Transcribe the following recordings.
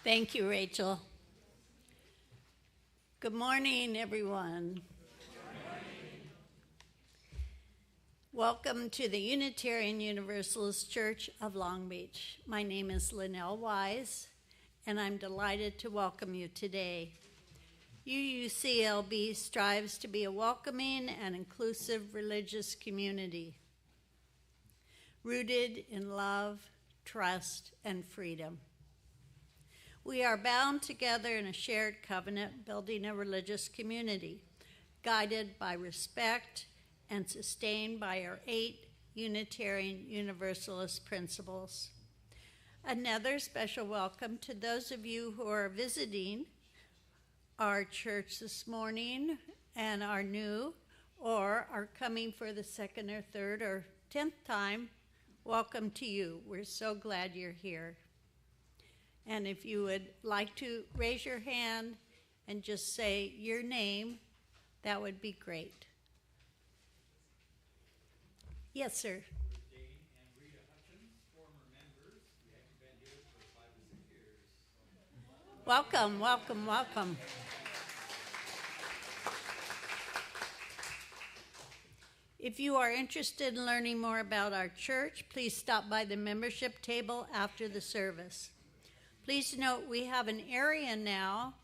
Thank you, Rachel. Good morning, everyone. Welcome to the Unitarian Universalist Church of Long Beach. My name is Linnell Wise, and I'm delighted to welcome you today. UUCLB strives to be a welcoming and inclusive religious community, rooted in love, trust, and freedom. We are bound together in a shared covenant, building a religious community, guided by respect and sustained by our 8 Unitarian Universalist principles. Another special welcome to those of you who are visiting our church this morning and are new or are coming for the second or third or 10th time. Welcome to you. We're so glad you're here. And if you would like to raise your hand and just say your name, that would be great. Yes, sir. Dane and Rita Hutchins, former members. We haven't been here for 5 to 6 years. Welcome, welcome, welcome. If you are interested in learning more about our church, please stop by the membership table after the service. Please note we have an area now.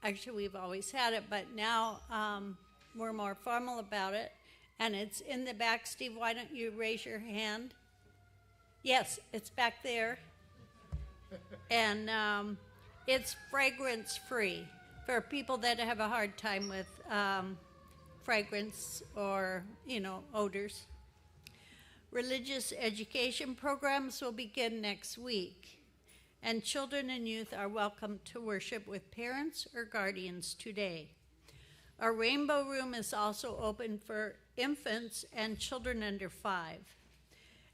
Actually, we've always had it, but now we're more formal about it. And it's in the back. Steve, why don't you raise your hand? Yes, it's back there. And it's fragrance-free for people that have a hard time with fragrance or, odors. Religious education programs will begin next week. And children and youth are welcome to worship with parents or guardians today. Our Rainbow Room is also open for infants and children under 5.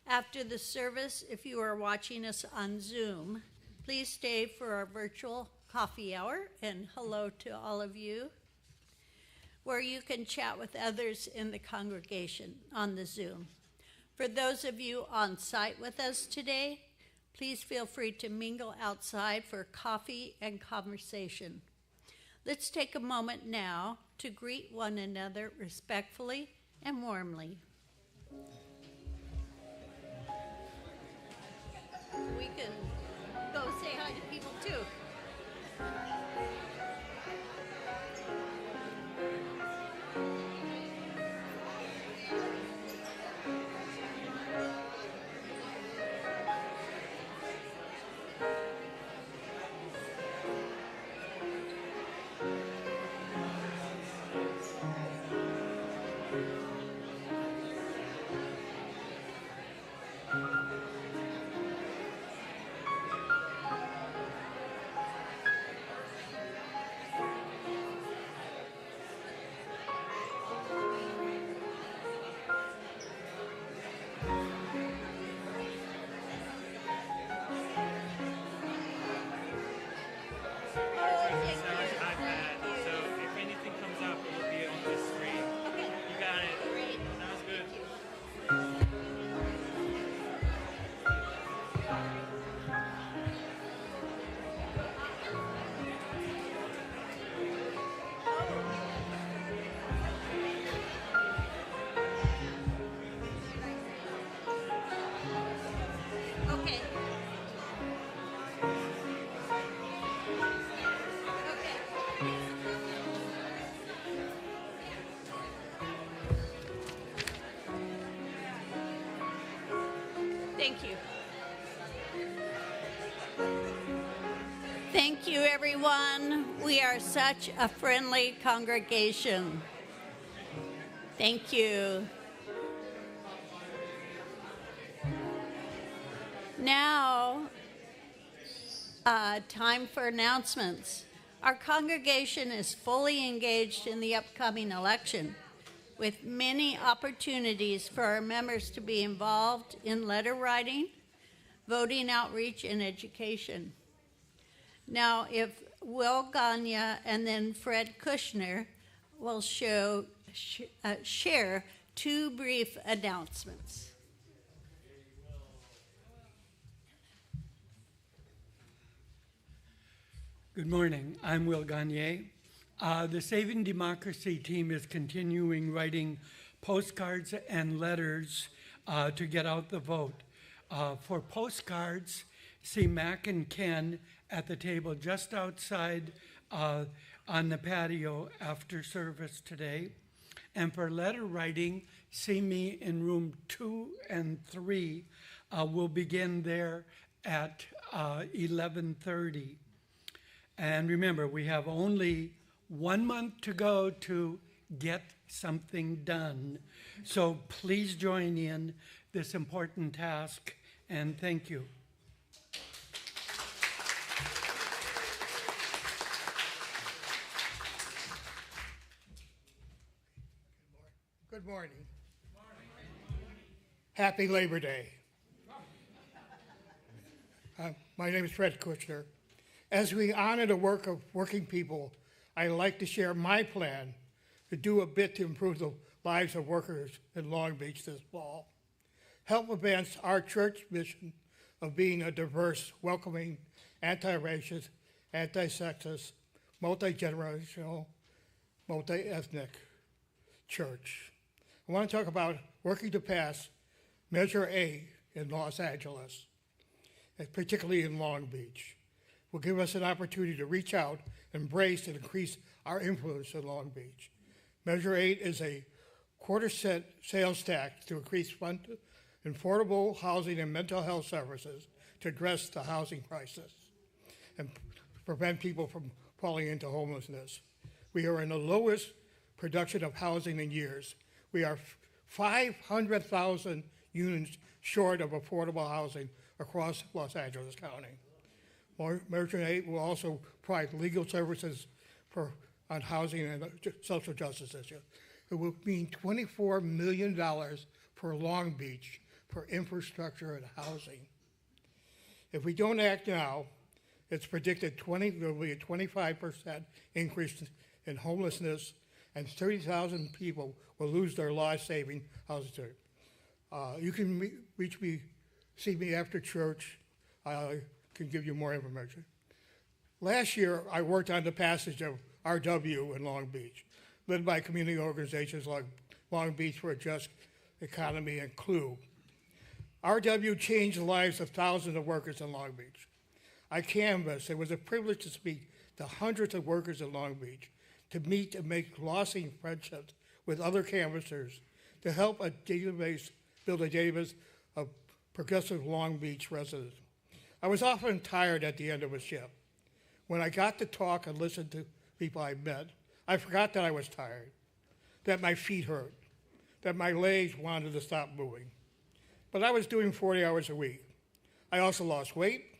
After the service, if you are watching us on Zoom, please stay for our virtual coffee hour, and hello to all of you, where you can chat with others in the congregation on the Zoom. For those of you on site with us today, please feel free to mingle outside for coffee and conversation. Let's take a moment now to greet one another respectfully and warmly. We can go say hi to people too. Thank you. Thank you, everyone. We are such a friendly congregation. Thank you. Now, time for announcements. Our congregation is fully engaged in the upcoming election, with many opportunities for our members to be involved in letter writing, voting outreach, and education. Now, if Will Gagne and then Fred Kushner will share 2 brief announcements. Good morning. I'm Will Gagne. The Saving Democracy team is continuing writing postcards and letters to get out the vote. For postcards, see Mac and Ken at the table just outside on the patio after service today. And for letter writing, see me in room 2 and 3. We'll begin there at 11:30. And remember, we have only 1 month to go to get something done. So please join in this important task, and thank you. Good morning. Happy Labor Day. My name is Fred Kushner. As we honor the work of working people, I'd like to share my plan to do a bit to improve the lives of workers in Long Beach this fall. Help advance our church mission of being a diverse, welcoming, anti-racist, anti-sexist, multi-generational, multi-ethnic church. I want to talk about working to pass Measure A in Los Angeles, and particularly in Long Beach. Will give us an opportunity to reach out, embrace, and increase our influence in Long Beach. Measure 8 is a quarter-cent sales tax to increase fund affordable housing and mental health services to address the housing crisis and prevent people from falling into homelessness. We are in the lowest production of housing in years. We are 500,000 units short of affordable housing across Los Angeles County. Measure 8 will also provide legal services on housing and social justice issues. It will mean $24 million for Long Beach for infrastructure and housing. If we don't act now, it's predicted there will be a 25% increase in homelessness, and 30,000 people will lose their life-saving housing. You can see me after church. I can give you more information. Last year, I worked on the passage of RW in Long Beach, led by community organizations like Long Beach for a Just Economy and CLUE. RW changed the lives of thousands of workers in Long Beach. I canvassed. It was a privilege to speak to hundreds of workers in Long Beach, to meet and make lasting friendships with other canvassers, to help build a database of progressive Long Beach residents. I was often tired at the end of a shift. When I got to talk and listen to people I met, I forgot that I was tired, that my feet hurt, that my legs wanted to stop moving. But I was doing 40 hours a week. I also lost weight,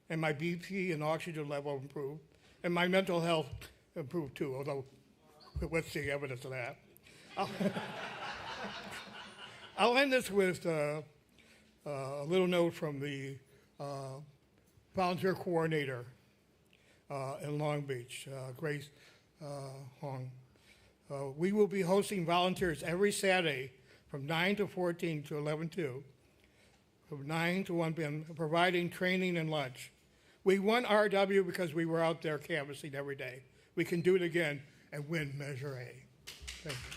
and my BP and oxygen level improved, and my mental health improved too, although let's see evidence of that. I'll end this with a little note from the volunteer coordinator in Long Beach, Grace Hong. We will be hosting volunteers every Saturday from 9 to 14 to 11:2, from 9 to 1 p.m., providing training and lunch. We won RW because we were out there canvassing every day. We can do it again and win Measure A. Thank you.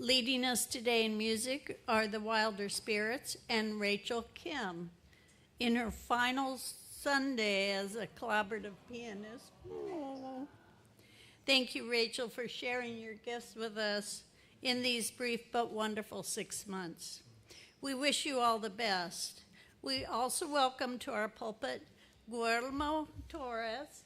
Leading us today in music are the Wilder Spirits and Rachel Kim in her final Sunday as a collaborative pianist. Oh. Thank you, Rachel, for sharing your gifts with us in these brief but wonderful 6 months. We wish you all the best. We also welcome to our pulpit Guillermo Torres.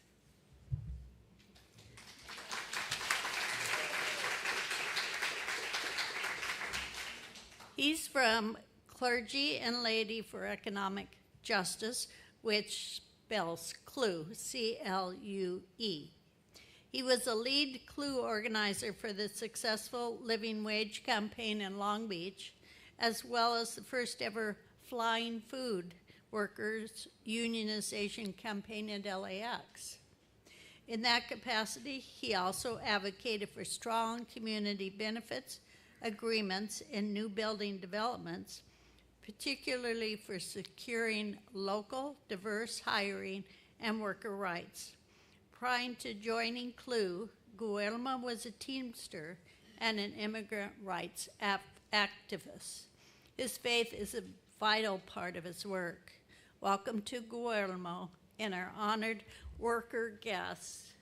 He's from Clergy and Laity for Economic Justice, which spells CLUE, C-L-U-E. He was a lead CLUE organizer for the successful Living Wage campaign in Long Beach, as well as the first ever Flying Food Workers Unionization campaign at LAX. In that capacity, he also advocated for strong community benefits agreements in new building developments particularly for securing local, diverse hiring and worker rights. Prior to joining CLUE, Guillermo was a Teamster and an immigrant rights activist. His faith is a vital part of his work. Welcome to Guillermo and our honored worker guests.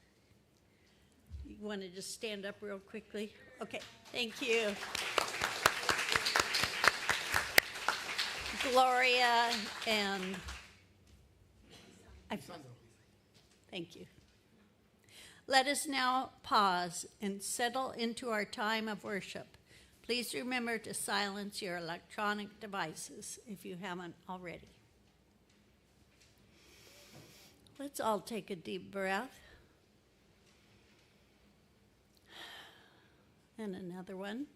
You want to just stand up real quickly? Okay, thank you. Gloria and thank you. Let us now pause and settle into our time of worship. Please remember to silence your electronic devices if you haven't already. Let's all take a deep breath. And another one.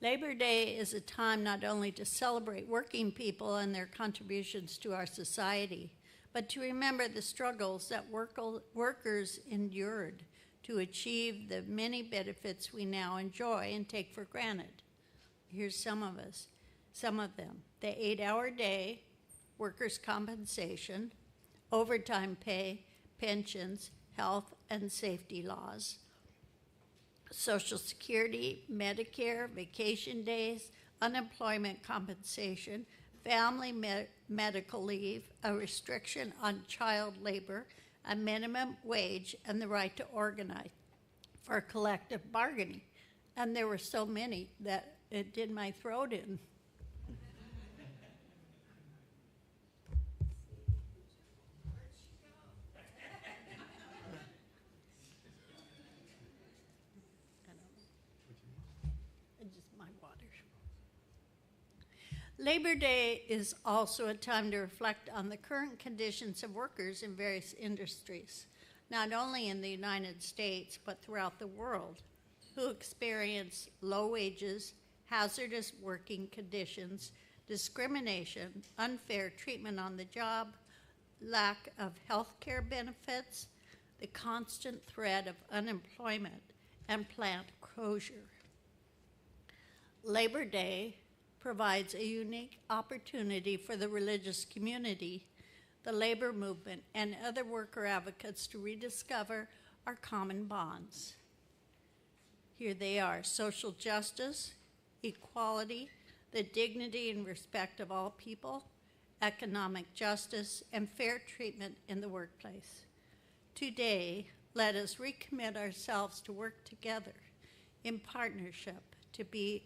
Labor Day is a time not only to celebrate working people and their contributions to our society, but to remember the struggles that workers endured to achieve the many benefits we now enjoy and take for granted. Here's some of them. The 8-hour day, workers' compensation, overtime pay, pensions, health and safety laws, Social Security, Medicare, vacation days, unemployment compensation, family medical leave, a restriction on child labor, a minimum wage, and the right to organize for collective bargaining. And there were so many that it did my throat in. Labor Day is also a time to reflect on the current conditions of workers in various industries, not only in the United States, but throughout the world, who experience low wages, hazardous working conditions, discrimination, unfair treatment on the job, lack of health care benefits, the constant threat of unemployment, and plant closure. Labor Day provides a unique opportunity for the religious community, the labor movement, and other worker advocates to rediscover our common bonds. Here they are: social justice, equality, the dignity and respect of all people, economic justice, and fair treatment in the workplace. Today, let us recommit ourselves to work together in partnership to be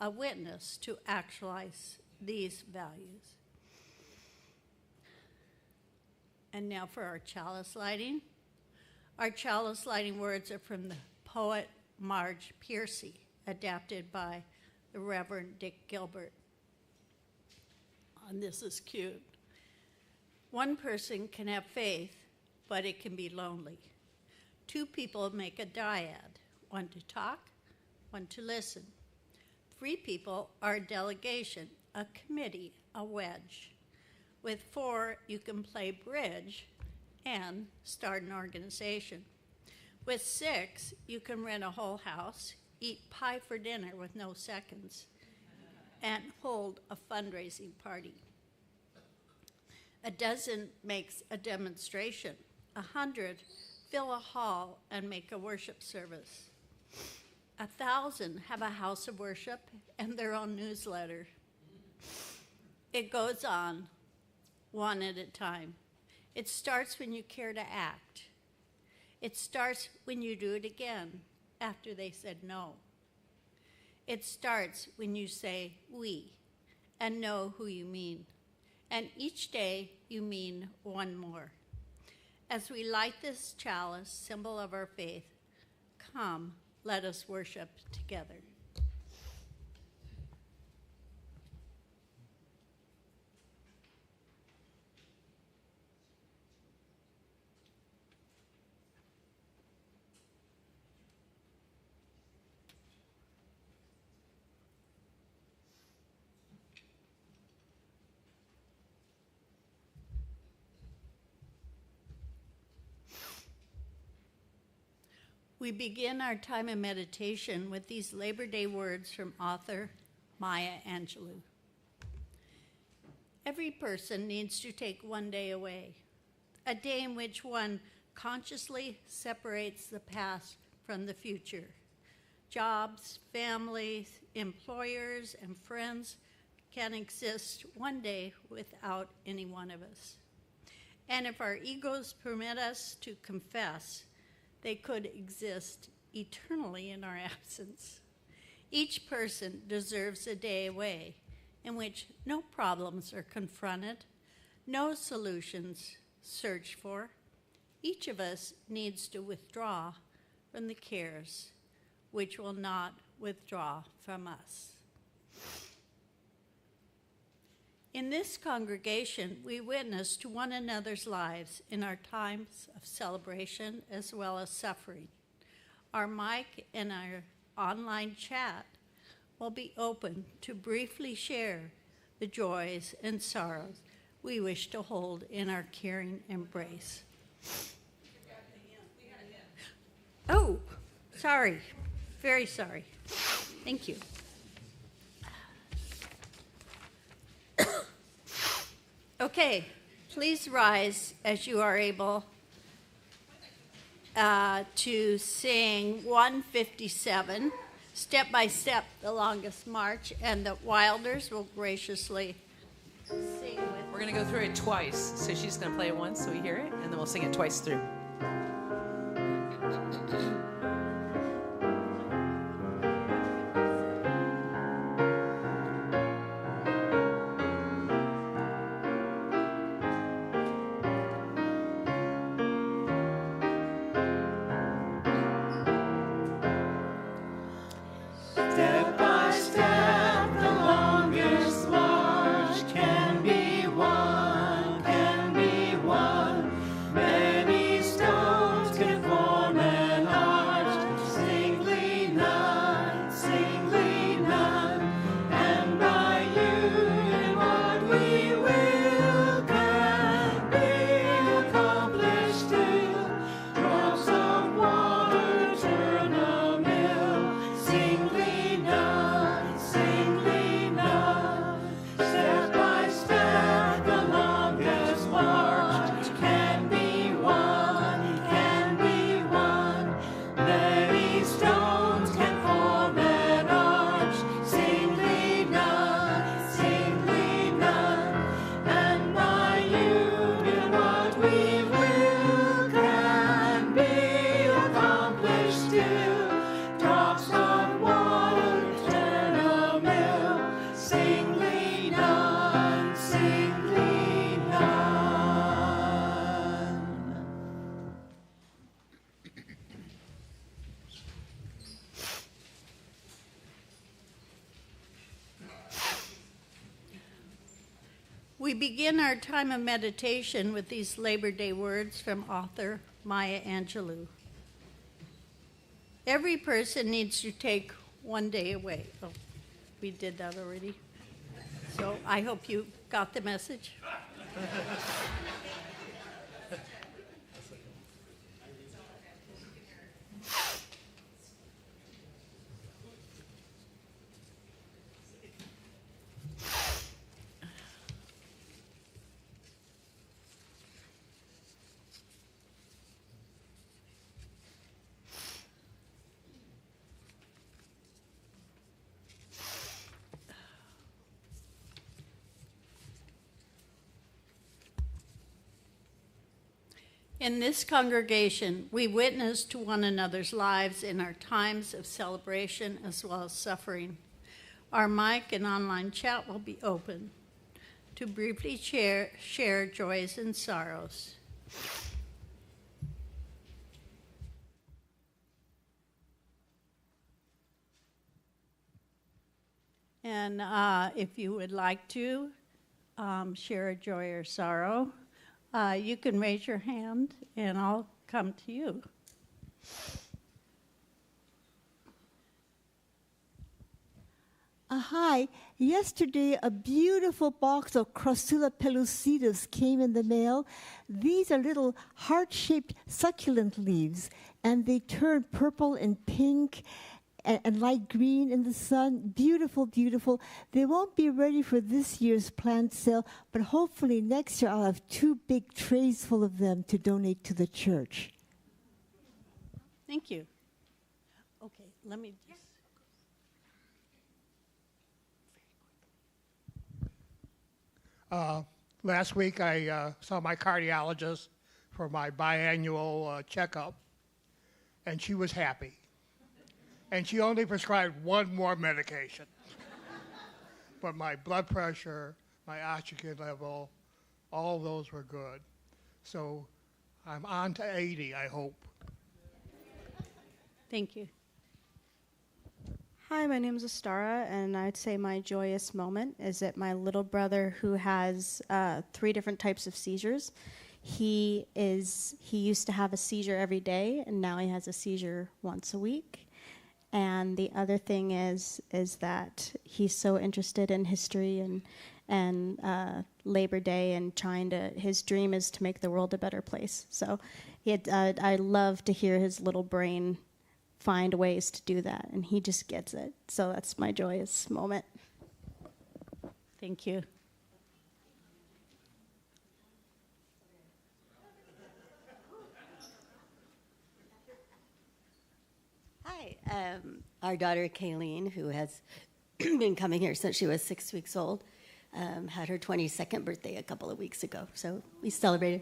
a witness to actualize these values. And now for our chalice lighting. Our chalice lighting words are from the poet Marge Piercy, adapted by the Reverend Dick Gilbert. And this is cute. One person can have faith, but it can be lonely. Two people make a dyad, one to talk, one to listen. Three people are a delegation, a committee, a wedge. With four, you can play bridge and start an organization. With six, you can rent a whole house, eat pie for dinner with no seconds, and hold a fundraising party. A dozen makes a demonstration. 100 fill a hall and make a worship service. 1,000 have a house of worship and their own newsletter. It goes on, one at a time. It starts when you care to act. It starts when you do it again after they said no. It starts when you say we and know who you mean. And each day you mean one more. As we light this chalice, symbol of our faith, come, let us worship together. We begin our time of meditation with these Labor Day words from author Maya Angelou. Every person needs to take one day away, a day in which one consciously separates the past from the future. Jobs, families, employers, and friends can exist one day without any one of us. And if our egos permit us to confess, they could exist eternally in our absence. Each person deserves a day away in which no problems are confronted, no solutions searched for. Each of us needs to withdraw from the cares which will not withdraw from us. In this congregation, we witness to one another's lives in our times of celebration as well as suffering. Our mic and our online chat will be open to briefly share the joys and sorrows we wish to hold in our caring embrace. Oh, sorry. Very sorry. Thank you. Okay, please rise as you are able to sing 157, Step by Step, the Longest March, and the Wilders will graciously sing with. We're going to go through it twice. So she's going to play it once so we hear it, and then we'll sing it twice through. We begin our time of meditation with these Labor Day words from author Maya Angelou. Every person needs to take one day away. Oh, we did that already. So I hope you got the message. In this congregation, we witness to one another's lives in our times of celebration as well as suffering. Our mic and online chat will be open to briefly share joys and sorrows. And if you would like to share a joy or sorrow, you can raise your hand and I'll come to you. hi. Yesterday, a beautiful box of Crassula pellucidus came in the mail. These are little heart-shaped succulent leaves, and they turn purple and pink and light green in the sun. Beautiful, beautiful. They won't be ready for this year's plant sale, but hopefully next year I'll have 2 big trays full of them to donate to the church. Thank you. Okay, let me just. Last week I saw my cardiologist for my biannual checkup, and she was happy. And she only prescribed 1 more medication. But my blood pressure, my oxygen level, all those were good. So I'm on to 80, I hope. Thank you. Hi, my name is Astara, and I'd say my joyous moment is that my little brother, who has 3 different types of seizures, he used to have a seizure every day, and now he has a seizure once a week. And the other thing is that he's so interested in history and Labor Day and his dream is to make the world a better place. So I love to hear his little brain find ways to do that, and he just gets it. So that's my joyous moment. Thank you. Hi, our daughter Kayleen, who has been coming here since she was 6 weeks old, had her 22nd birthday a couple of weeks ago. So we celebrated.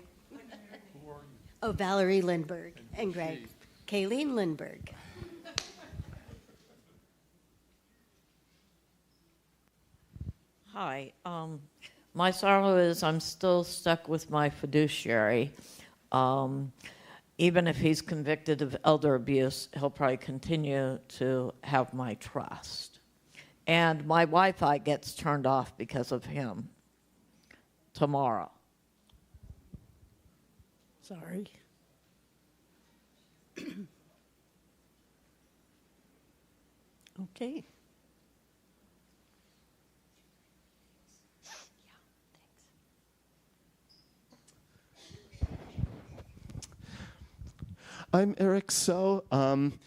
Oh, Valerie Lindberg and Greg. Kayleen Lindberg. Hi. My sorrow is I'm still stuck with my fiduciary. Even if he's convicted of elder abuse, he'll probably continue to have my trust. And my Wi-Fi gets turned off because of him tomorrow. Sorry. Okay. I'm Eric So, and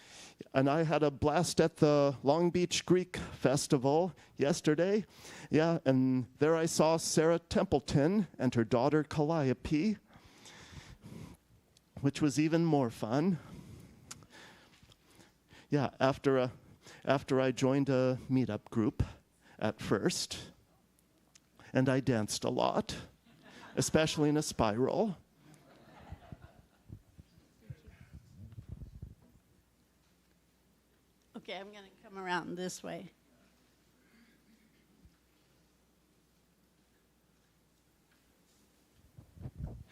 I had a blast at the Long Beach Greek Festival yesterday. Yeah, and there I saw Sarah Templeton and her daughter Calliope, which was even more fun. Yeah, after I joined a meetup group at first, and I danced a lot, especially in a spiral. Okay, I'm going to come around this way.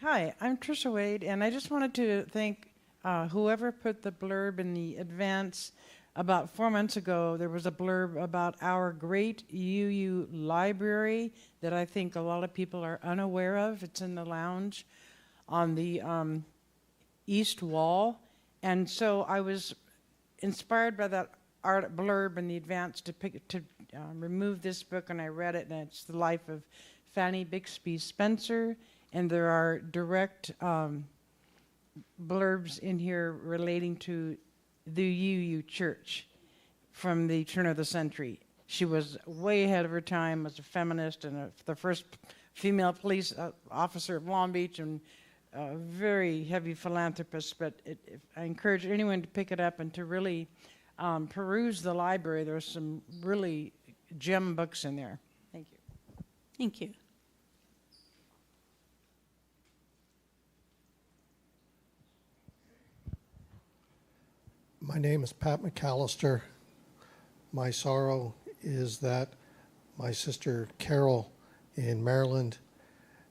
Hi, I'm Trisha Wade, and I just wanted to thank whoever put the blurb in the advance. About 4 months ago, there was a blurb about our great UU library that I think a lot of people are unaware of. It's in the lounge on the east wall. And so I was inspired by that art blurb in the advance to remove this book, and I read it, and it's The Life of Fanny Bixby Spencer. And there are direct blurbs in here relating to the UU Church from the turn of the century. She was way ahead of her time as a feminist and the first female police officer of Long Beach, and a very heavy philanthropist. But I encourage anyone to pick it up and to really peruse the library. There's some really gem books in there. Thank you. Thank you. My name is Pat McAllister. My sorrow is that my sister Carol in Maryland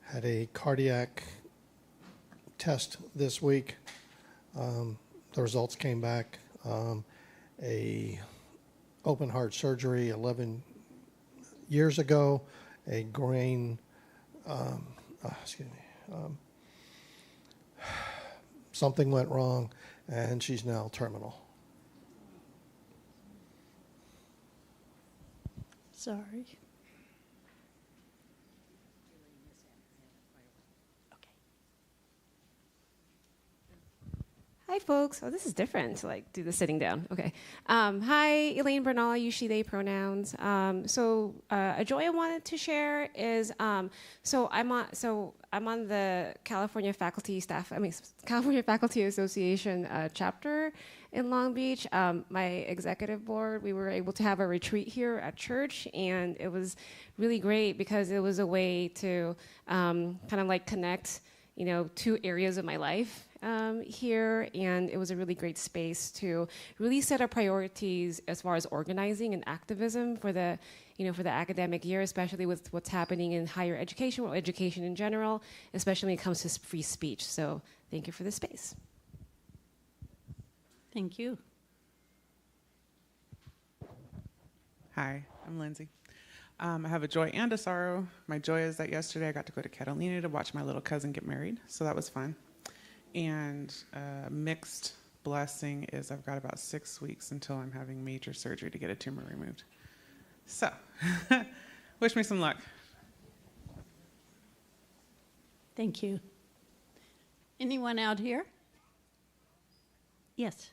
had a cardiac test this week. The results came back. A open heart surgery 11 years ago, a grain, something went wrong, and she's now terminal. Sorry. Hi, folks. Oh, this is different to like do the sitting down. Okay. Hi, Elaine Bernal, you, she, they pronouns. A joy I wanted to share is I'm on the California California Faculty Association chapter in Long Beach. My executive board, we were able to have a retreat here at church, and it was really great because it was a way to kind of like connect, two areas of my life here, and it was a really great space to really set our priorities as far as organizing and activism for the academic year, especially with what's happening in higher education or education in general, especially when it comes to free speech. So thank you for the space. Thank you. Hi, I'm Lindsay. I have a joy and a sorrow. My joy is that yesterday I got to go to Catalina to watch my little cousin get married, so that was fun. And mixed blessing is I've got about 6 weeks until I'm having major surgery to get a tumor removed. So, wish me some luck. Thank you. Anyone out here? Yes.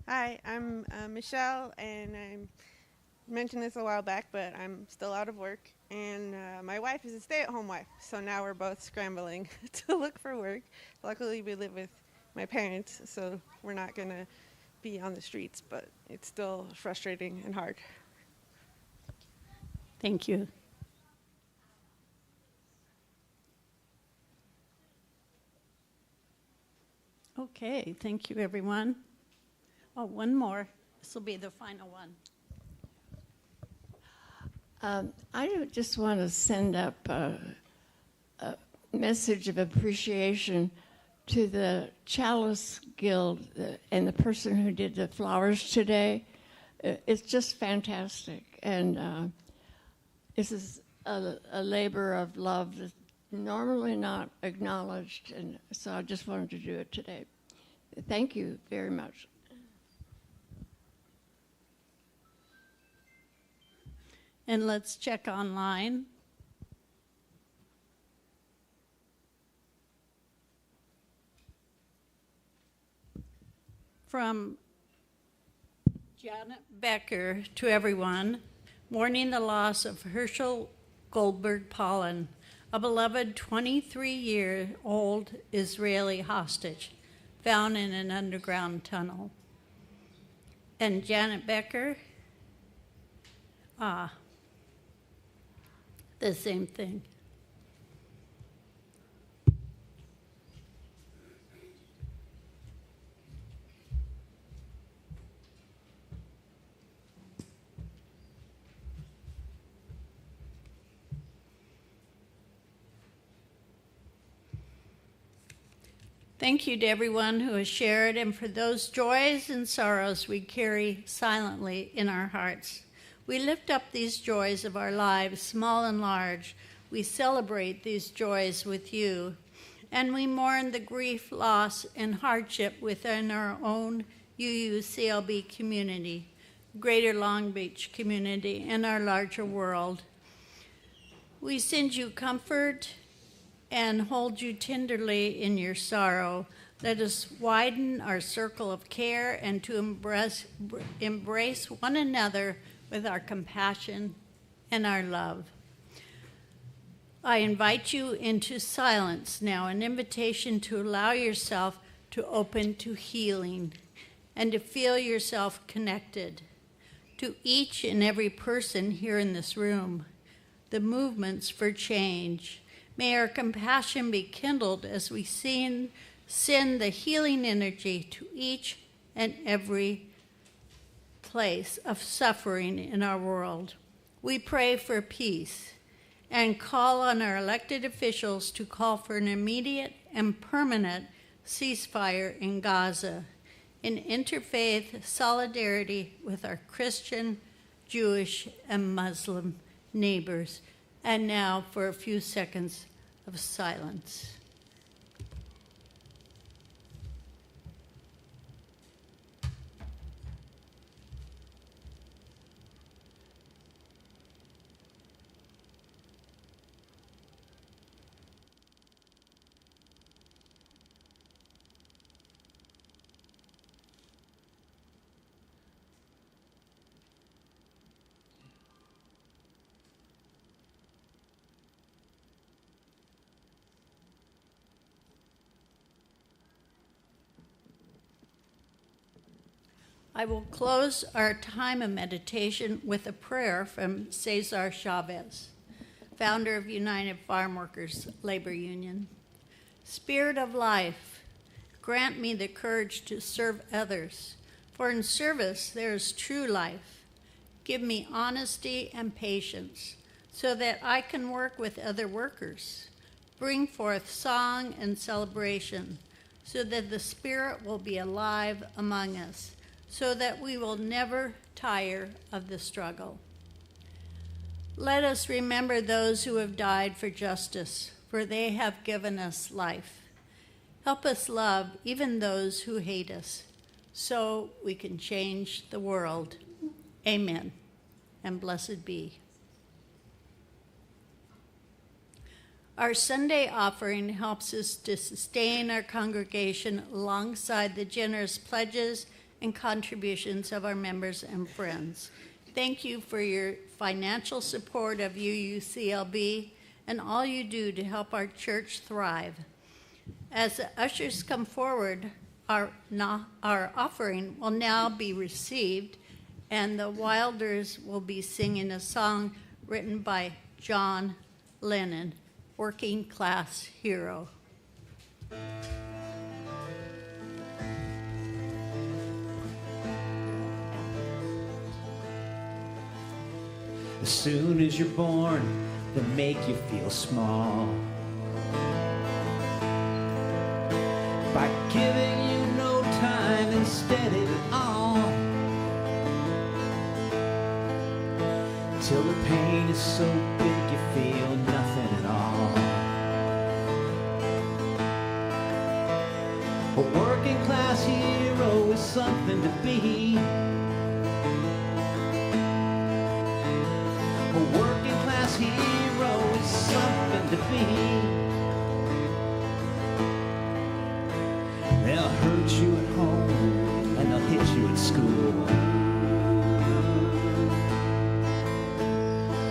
Hi, I'm Michelle, and I mentioned this a while back, but I'm still out of work. And my wife is a stay-at-home wife, so now we're both scrambling to look for work. Luckily, we live with my parents, so we're not going to be on the streets, but it's still frustrating and hard. Thank you. Okay, thank you, everyone. Oh, one more. This will be the final one. I just want to send up a message of appreciation to the Chalice Guild and the person who did the flowers today. It's just fantastic. And this is a labor of love that's normally not acknowledged. And so I just wanted to do it today. Thank you very much. And let's check online. From Janet Becker to everyone, mourning the loss of Herschel Goldberg Pollen, a beloved 23-year-old Israeli hostage found in an underground tunnel. And Janet Becker, the same thing. Thank you to everyone who has shared, and for those joys and sorrows we carry silently in our hearts. We lift up these joys of our lives, small and large. We celebrate these joys with you, and we mourn the grief, loss, and hardship within our own UUCLB community, Greater Long Beach community, and our larger world. We send you comfort and hold you tenderly in your sorrow. Let us widen our circle of care and to embrace one another with our compassion and our love. I invite you into silence now, an invitation to allow yourself to open to healing and to feel yourself connected to each and every person here in this room, the movements for change. May our compassion be kindled as we send the healing energy to each and every place of suffering in our world. We pray for peace and call on our elected officials to call for an immediate and permanent ceasefire in Gaza, in interfaith solidarity with our Christian, Jewish, and Muslim neighbors. And now for a few seconds of silence. I will close our time of meditation with a prayer from Cesar Chavez, founder of United Farm Workers Labor Union. Spirit of life, grant me the courage to serve others, for in service there is true life. Give me honesty and patience, so that I can work with other workers. Bring forth song and celebration, so that the Spirit will be alive among us, so that we will never tire of the struggle. Let us remember those who have died for justice, for they have given us life. Help us love even those who hate us, so we can change the world. Amen, and blessed be. Our Sunday offering helps us to sustain our congregation alongside the generous pledges and contributions of our members and friends. Thank you for your financial support of UUCLB and all you do to help our church thrive. As the ushers come forward, our offering will now be received, and the Wilders will be singing a song written by John Lennon, Working Class Hero. As soon as you're born, they make you feel small by giving you no time instead of it all, till the pain is so big you feel nothing at all. A working class hero is something to be. A working class hero is something to be. They'll hurt you at home and they'll hit you at school.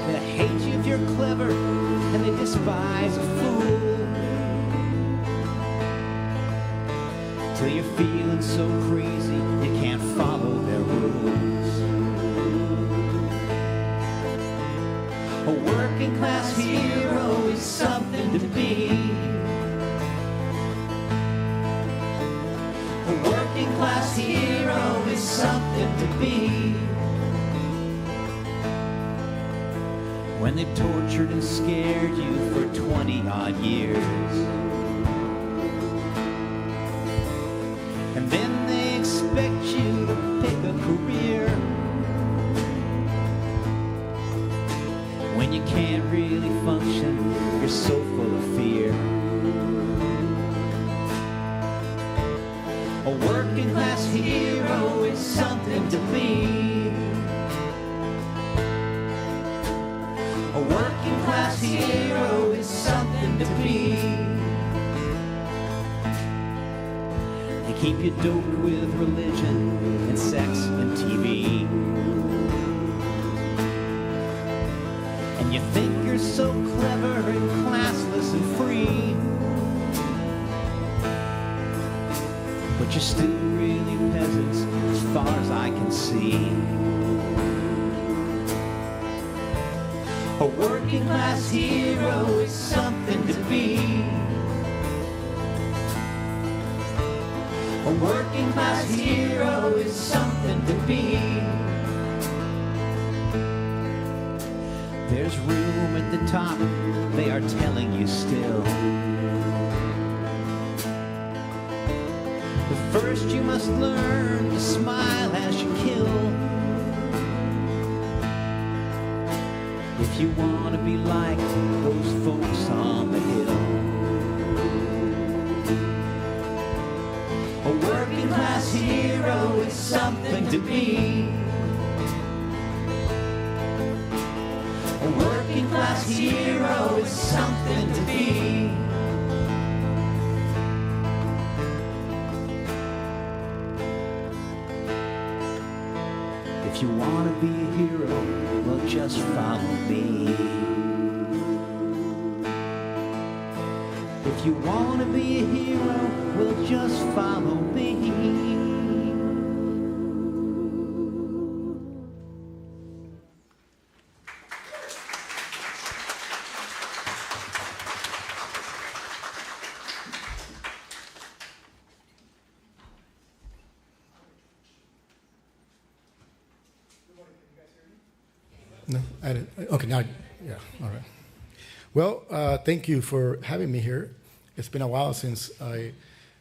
They'll hate you if you're clever and they despise a fool. Till you're feeling so crazy you can't follow their rules. A working class hero is something to be. A working class hero is something to be. When they've tortured and scared you for 20-odd years, and then they expect you to pick a career when you can't really function, you're so full of fear. A working class hero is something to be. A working class hero is something to be. They keep you doped with religion and sex and TV. And you think you're so clever and classless and free, but you're still really peasants as far as I can see. A working class hero is something to be. A working class hero is something to be. There's room at the top, they are telling you still. But first you must learn to smile as you kill. If you want to be like those folks on the hill. A working class hero is something to be. A working class hero is something to be. If you want to be a hero, well, just follow me. If you want to be a hero, well, just follow me. No, I didn't. Okay, now, yeah, all right. Well, thank you for having me here. It's been a while since I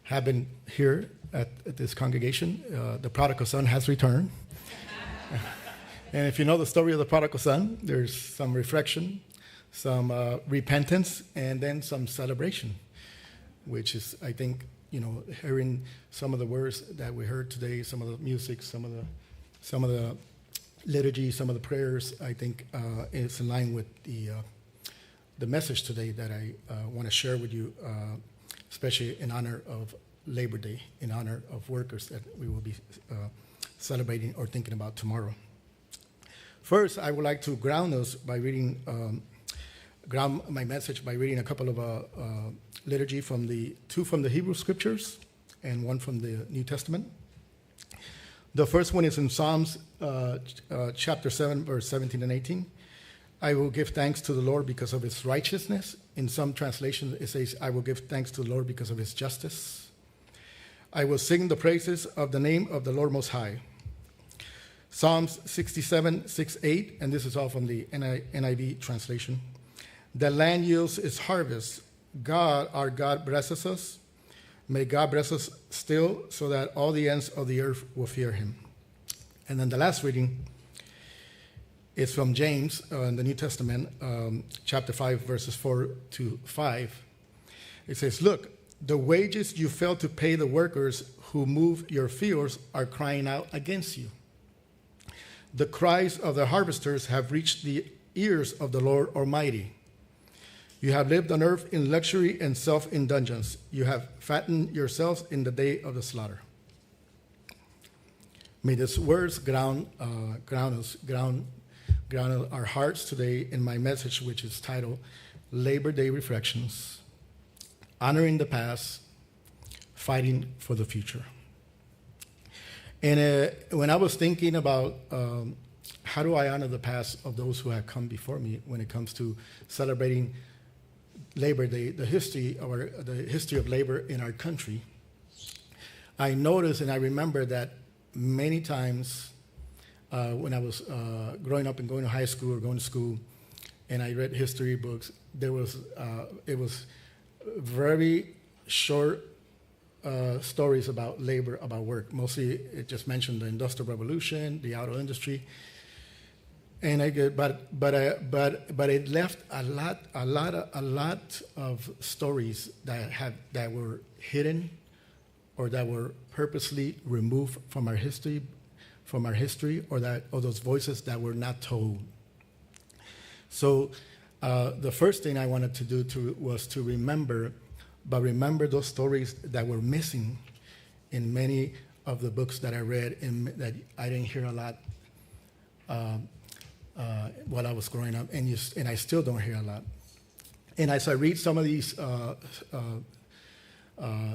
have been here at this congregation. The prodigal son has returned. And if you know the story of the prodigal son, there's some reflection, some repentance, and then some celebration, which is, I think, hearing some of the words that we heard today, some of the music, some of the liturgy, some of the prayers, I think is in line with the message today that I want to share with you, especially in honor of Labor Day, in honor of workers that we will be celebrating or thinking about tomorrow. First, I would like to ground us by reading, ground my message by reading a couple of liturgy two from the Hebrew Scriptures and one from the New Testament. The first one is in Psalms chapter 7, verse 17 and 18. I will give thanks to the Lord because of his righteousness. In some translations, it says, I will give thanks to the Lord because of his justice. I will sing the praises of the name of the Lord Most High. Psalms 67, 6, 8, and this is all from the NIV translation. The land yields its harvest. God, our God, blesses us. May God bless us still so that all the ends of the earth will fear him. And then the last reading is from James in the New Testament, chapter 5, verses 4 to 5. It says, look, the wages you failed to pay the workers who move your fields are crying out against you. The cries of the harvesters have reached the ears of the Lord Almighty. You have lived on earth in luxury and self-indulgence. You have fattened yourselves in the day of the slaughter. May these words ground our hearts today in my message, which is titled Labor Day Reflections, Honoring the Past, Fighting for the Future. And when I was thinking about how do I honor the past of those who have come before me when it comes to celebrating Labor Day, the history of labor in our country, I noticed and I remember that many times when I was growing up and going to high school or going to school, and I read history books, it was very short stories about labor, about work. Mostly, it just mentioned the Industrial Revolution, the auto industry, and but it left a lot of stories that were hidden, or that were purposely removed from our history, or those voices that were not told. So, the first thing I wanted to do was to remember those stories that were missing in many of the books that I read and that I didn't hear a lot while I was growing up, and I still don't hear a lot. And as I read some of these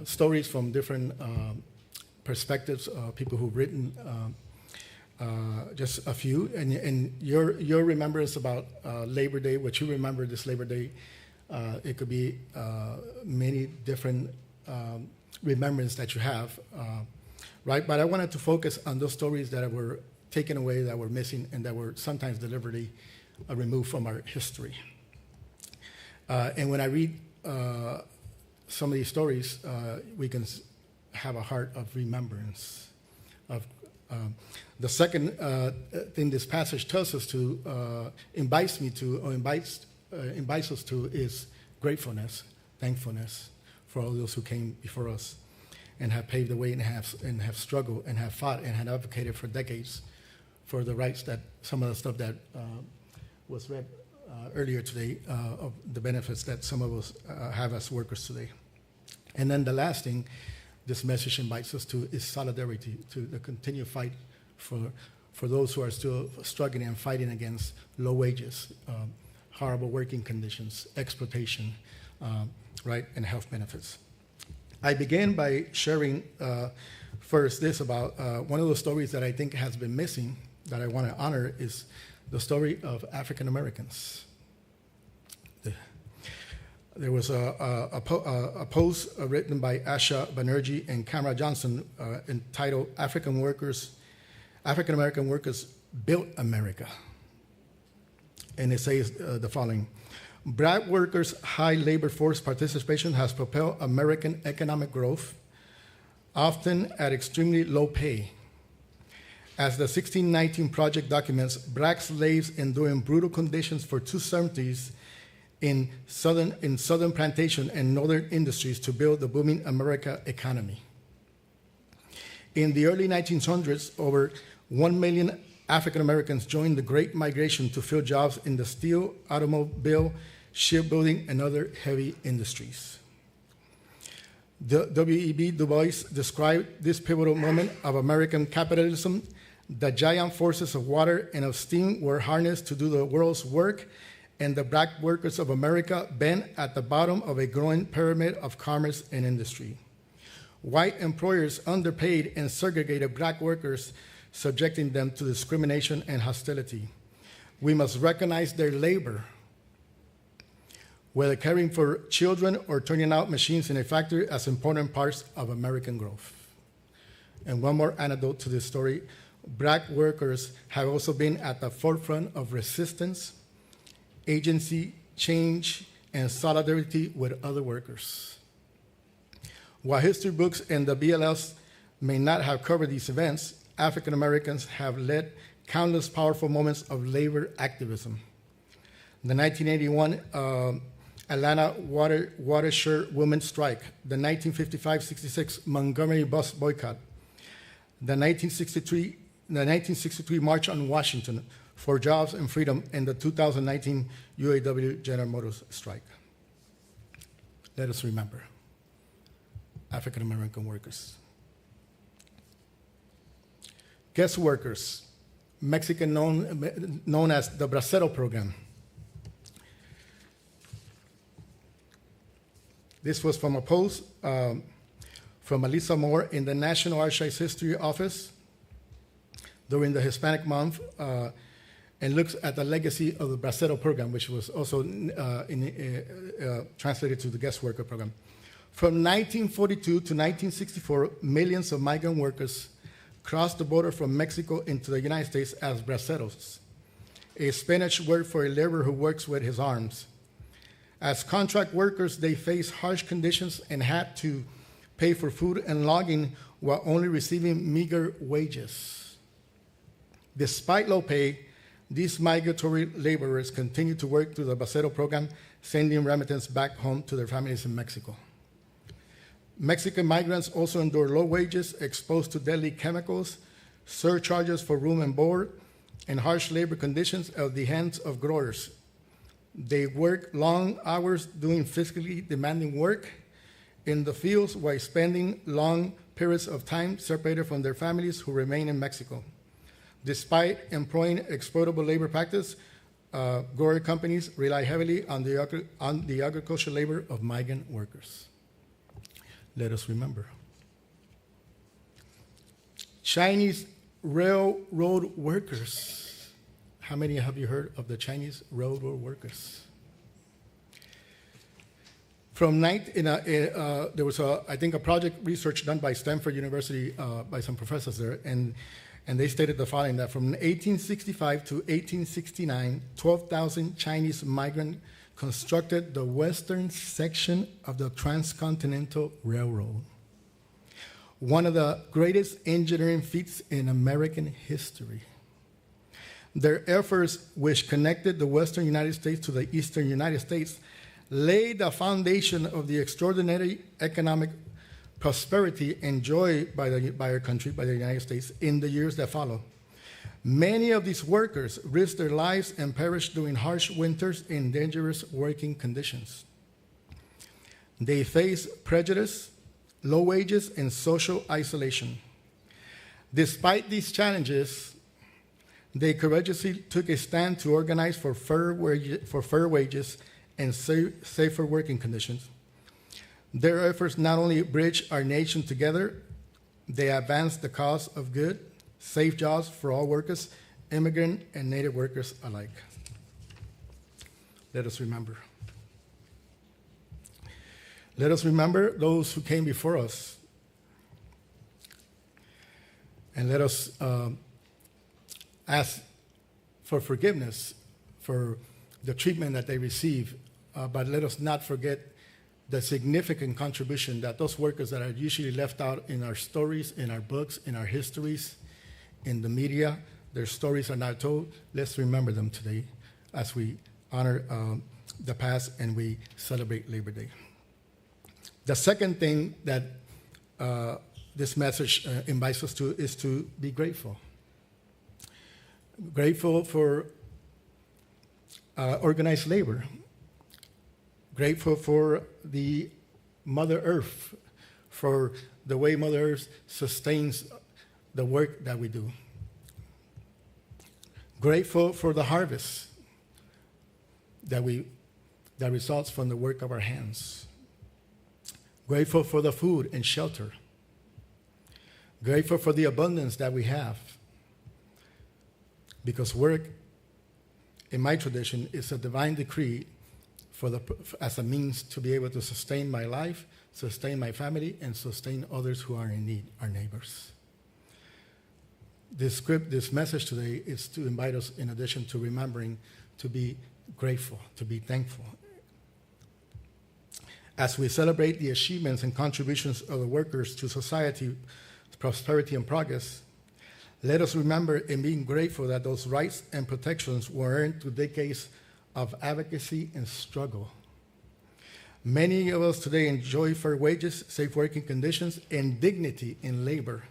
stories from different perspectives, people who've written just a few, and your remembrance about Labor Day, what you remember this Labor Day, it could be many different remembrance that you have, right? But I wanted to focus on those stories that were taken away, that were missing, and that were sometimes deliberately removed from our history. And when I read some of these stories, we can have a heart of remembrance. The second thing this passage tells us to, invites us to, is gratefulness, thankfulness for all those who came before us and have paved the way and have struggled and have fought and have advocated for decades for the rights that some of the stuff that was read earlier today, of the benefits that some of us have as workers today. And then the last thing this message invites us to is solidarity, to the continued fight for those who are still struggling and fighting against low wages, horrible working conditions, exploitation, right, and health benefits. I began by sharing first this about one of the stories that I think has been missing that I want to honor is the story of African Americans. There was a post written by Asha Banerjee and Kamara Johnson entitled African American Workers Built America. and it says the following. Black workers' high labor force participation has propelled American economic growth, often at extremely low pay. As the 1619 Project documents, black slaves enduring brutal conditions for 2 centuries in southern plantation and northern industries to build the booming American economy. In the early 1900s, over 1 million African Americans joined the Great Migration to fill jobs in the steel, automobile, shipbuilding, and other heavy industries. W.E.B. Du Bois described this pivotal moment of American capitalism. The giant forces of water and of steam were harnessed to do the world's work, and the black workers of America bent at the bottom of a growing pyramid of commerce and industry. White employers underpaid and segregated black workers, subjecting them to discrimination and hostility. We must recognize their labor, whether caring for children or turning out machines in a factory, as important parts of American growth. And one more anecdote to this story. Black workers have also been at the forefront of resistance, agency, change, and solidarity with other workers. While history books and the BLS may not have covered these events, African Americans have led countless powerful moments of labor activism. The 1981 Atlanta Watershed Women's Strike, the 1955-66 Montgomery bus boycott, the 1963 March on Washington for Jobs and Freedom, and the 2019 UAW General Motors strike. Let us remember African American workers. Guest workers, Mexican known as the Bracero program. This was from a post from Elisa Moore in the National Archives History Office during the Hispanic Month, and looks at the legacy of the Bracero program, which was also translated to the guest worker program. From 1942 to 1964, millions of migrant workers crossed the border from Mexico into the United States as braceros, a Spanish word for a laborer who works with his arms. As contract workers, they faced harsh conditions and had to pay for food and lodging while only receiving meager wages. Despite low pay, these migratory laborers continued to work through the Bracero program, sending remittance back home to their families in Mexico. Mexican migrants also endure low wages, exposed to deadly chemicals, surcharges for room and board, and harsh labor conditions at the hands of growers. They work long hours doing physically demanding work in the fields while spending long periods of time separated from their families who remain in Mexico. Despite employing exploitable labor practice, grower companies rely heavily on the agricultural labor of migrant workers. Let us remember. Chinese railroad workers. How many have you heard of the Chinese railroad workers? There was, I think, a project research done by Stanford University by some professors there, and they stated the following, that from 1865 to 1869, 12,000 Chinese migrants constructed the western section of the Transcontinental Railroad, one of the greatest engineering feats in American history. Their efforts, which connected the western United States to the eastern United States, laid the foundation of the extraordinary economic prosperity enjoyed by our country, by the United States, in the years that follow. Many of these workers risked their lives and perished during harsh winters in dangerous working conditions. They faced prejudice, low wages, and social isolation. Despite these challenges, they courageously took a stand to organize for fair wages and safer working conditions. Their efforts not only bridged our nation together, they advanced the cause of good, safe jobs for all workers, immigrant and native workers alike. Let us remember. Let us remember those who came before us. And let us ask for forgiveness for the treatment that they receive, but let us not forget the significant contribution that those workers that are usually left out in our stories, in our books, in our histories, in the media, their stories are not told. Let's remember them today as we honor the past and we celebrate Labor Day. The second thing that this message invites us to is to be grateful. Grateful for organized labor. Grateful for the Mother Earth, for the way Mother Earth sustains the work that we do. Grateful for the harvest that results from the work of our hands. Grateful for the food and shelter. Grateful for the abundance that we have. Because work, in my tradition, is a divine decree as a means to be able to sustain my life, sustain my family, and sustain others who are in need, our neighbors. This message today is to invite us, in addition to remembering, to be grateful, to be thankful. As we celebrate the achievements and contributions of the workers to society, prosperity, and progress, let us remember in being grateful that those rights and protections were earned through decades of advocacy and struggle. Many of us today enjoy fair wages, safe working conditions, and dignity in labor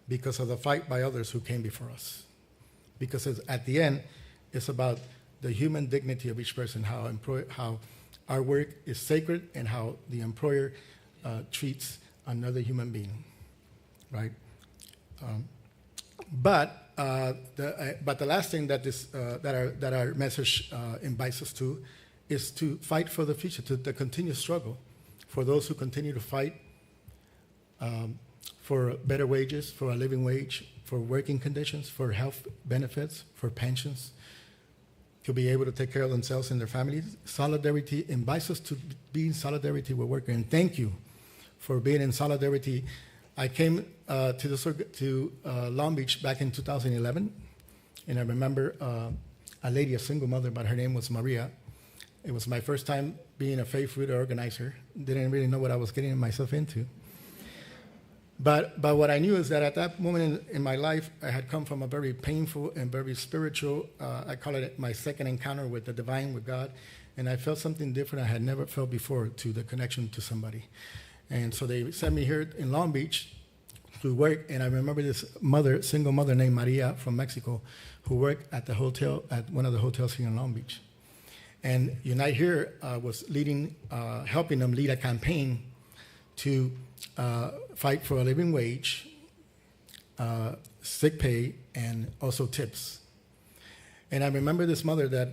because of the fight by others who came before us. Because at the end, it's about the human dignity of each person, how our work is sacred, and how the employer treats another human being, right? But the last thing that our message invites us to is to fight for the future, to the continued struggle for those who continue to fight for better wages, for a living wage, for working conditions, for health benefits, for pensions, to be able to take care of themselves and their families. Solidarity invites us to be in solidarity with workers, and thank you for being in solidarity. I came to Long Beach back in 2011, and I remember a lady, a single mother, but her name was Maria. It was my first time being a faith food organizer. Didn't really know what I was getting myself into. But what I knew is that at that moment in my life, I had come from a very painful and very spiritual, I call it my second encounter with the divine, with God, and I felt something different I had never felt before, to the connection to somebody. And so they sent me here in Long Beach to work, and I remember this single mother named Maria from Mexico, who worked at the hotel, at one of the hotels here in Long Beach. And Unite Here was helping them lead a campaign to fight for a living wage, sick pay, and also tips. And I remember this mother that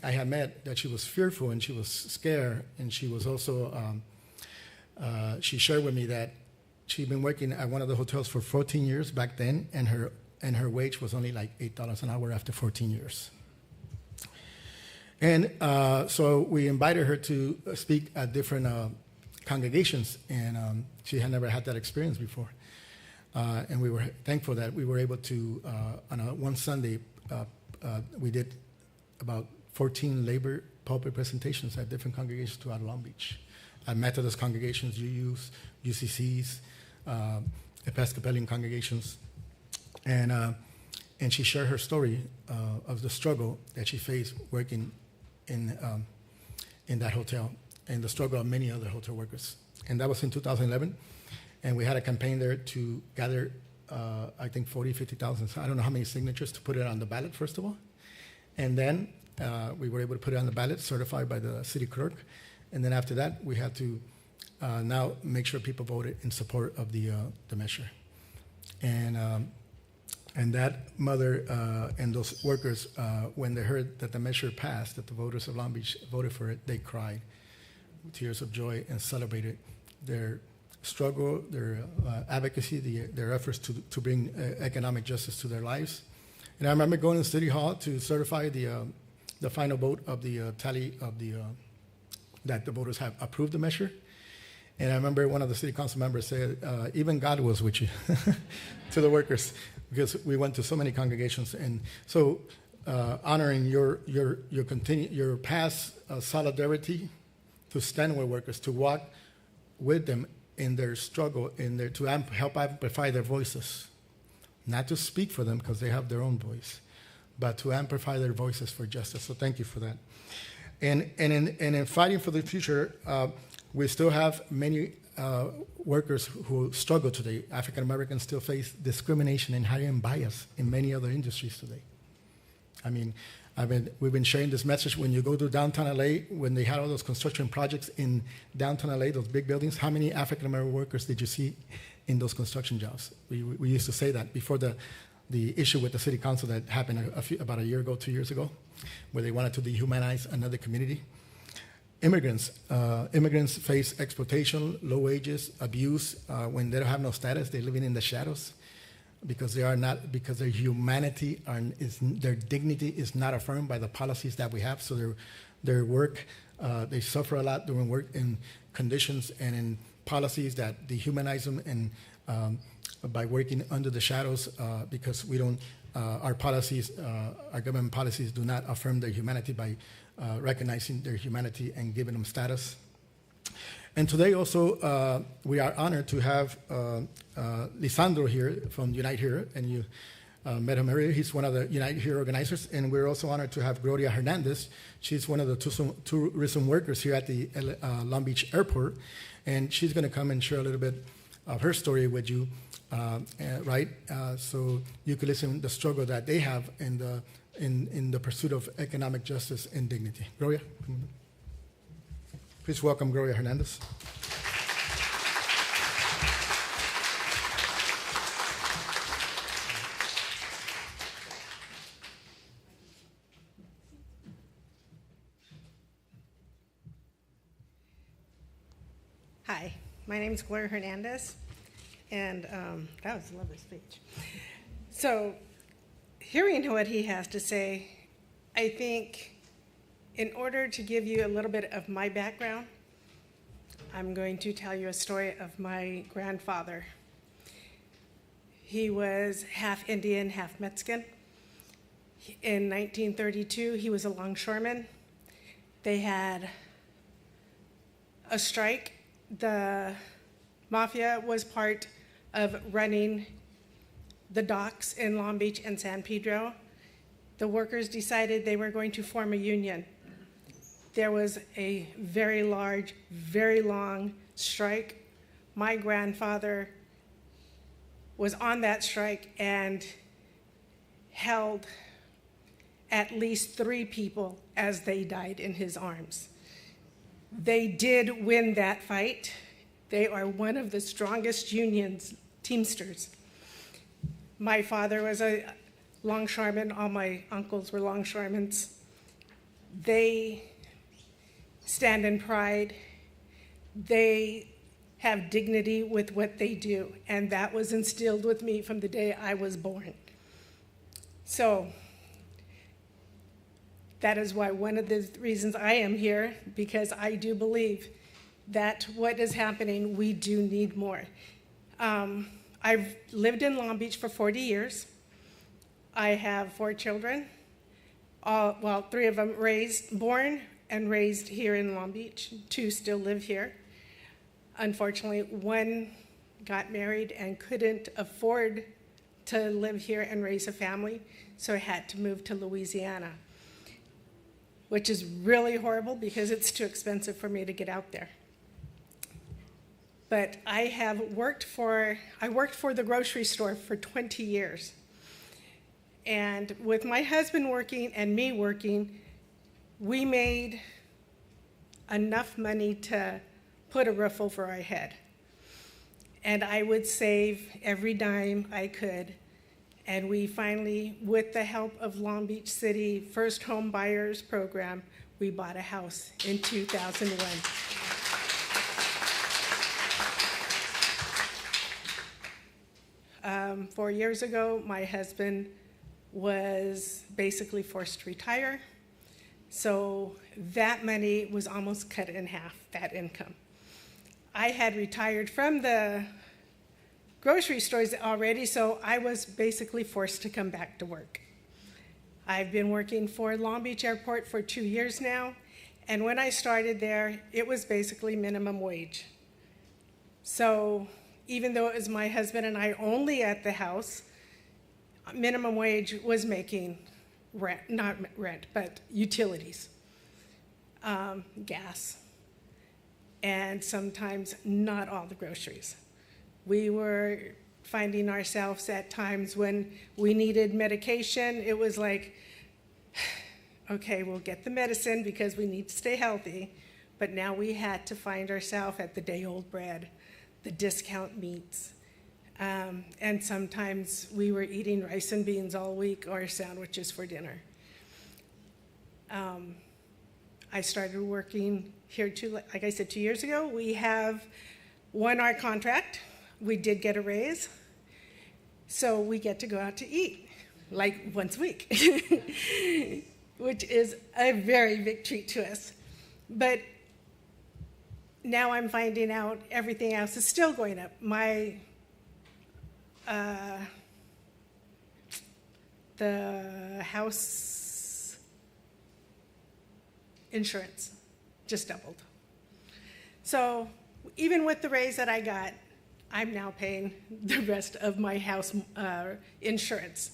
I had met, that she was fearful and she was scared, and she was also, she shared with me that she'd been working at one of the hotels for 14 years back then, and her wage was only like $8 an hour after 14 years. And so we invited her to speak at different congregations, and she had never had that experience before. And we were thankful that we were able to, on one Sunday, we did about 14 labor pulpit presentations at different congregations throughout Long Beach. At Methodist congregations, UUs, UCCs, Episcopalian congregations. And she shared her story of the struggle that she faced working in that hotel, and the struggle of many other hotel workers. And that was in 2011. And we had a campaign there to gather, I think, 50,000. I don't know how many signatures to put it on the ballot, first of all. And then we were able to put it on the ballot, certified by the city clerk. And then after that, we had to now make sure people voted in support of the measure. And that mother and those workers, when they heard that the measure passed, that the voters of Long Beach voted for it, they cried with tears of joy and celebrated their struggle, their advocacy, their efforts to bring economic justice to their lives. And I remember going to City Hall to certify the final vote of the tally of that the voters have approved the measure. And I remember one of the city council members said, even God was with you, to the workers, because we went to so many congregations. And so honoring your past solidarity to stand with workers, to walk with them in their struggle, to help amplify their voices, not to speak for them because they have their own voice, but to amplify their voices for justice. So thank you for that. And in fighting for the future, we still have many workers who struggle today. African Americans still face discrimination and hiring bias in many other industries today. I mean, we've been sharing this message when you go to downtown LA, when they had all those construction projects in downtown LA, those big buildings, how many African American workers did you see in those construction jobs? We used to say that before the issue with the city council that happened about a year ago, 2 years ago, where they wanted to dehumanize another community. Immigrants face exploitation, low wages, abuse. When they don't have no status, they're living in the shadows because their humanity, their dignity is not affirmed by the policies that we have. So their work, they suffer a lot doing work in conditions and in policies that dehumanize them, and by working under the shadows because we don't. Our policies, our government policies, do not affirm their humanity by recognizing their humanity and giving them status. And today also, we are honored to have Lisandro here from Unite Here, and you met him earlier. He's one of the Unite Here organizers, and we're also honored to have Gloria Hernandez. She's one of the tourism workers here at the Long Beach Airport, and she's going to come and share a little bit of her story with you, right? So you can listen to the struggle that they have in the pursuit of economic justice and dignity. Gloria, please welcome Gloria Hernandez. Hi, my name is Gloria Hernandez, and that was a lovely speech. So, hearing what he has to say, I think in order to give you a little bit of my background, I'm going to tell you a story of my grandfather. He was half Indian, half Mexican. In 1932, he was a longshoreman. They had a strike. The mafia was part of running the docks in Long Beach and San Pedro. The workers decided they were going to form a union. There was a very large, very long strike. My grandfather was on that strike and held at least 3 people as they died in his arms. They did win that fight. They are one of the strongest unions, Teamsters. My father was a longshoreman. All my uncles were longshoremen. They stand in pride. They have dignity with what they do, and that was instilled with me from the day I was born. So that is why one of the reasons I am here, because I do believe that what is happening, we do need more. I've lived in Long Beach for 40 years. I have 4 children, 3 of them born and raised here in Long Beach. 2 still live here. Unfortunately, 1 got married and couldn't afford to live here and raise a family, so I had to move to Louisiana, which is really horrible because it's too expensive for me to get out there. But I worked for the grocery store for 20 years. And with my husband working and me working, we made enough money to put a roof over our head. And I would save every dime I could. And we finally, with the help of Long Beach City First Home Buyers Program, we bought a house in 2001. 4 years ago, my husband was basically forced to retire. So that money was almost cut in half, that income. I had retired from the grocery stores already, so I was basically forced to come back to work. I've been working for Long Beach Airport for 2 years now, and when I started there, it was basically minimum wage. So even though it was my husband and I only at the house, minimum wage was making rent, not rent, but utilities, gas, and sometimes not all the groceries. We were finding ourselves at times when we needed medication, it was like, okay, we'll get the medicine because we need to stay healthy, but now we had to find ourselves at the day-old bread, the discount meats, and sometimes we were eating rice and beans all week or sandwiches for dinner. I started working here, like I said, 2 years ago. We have won our contract. We did get a raise, so we get to go out to eat, like once a week, which is a very big treat to us. But now I'm finding out everything else is still going up. The house insurance just doubled. So even with the raise that I got, I'm now paying the rest of my house insurance.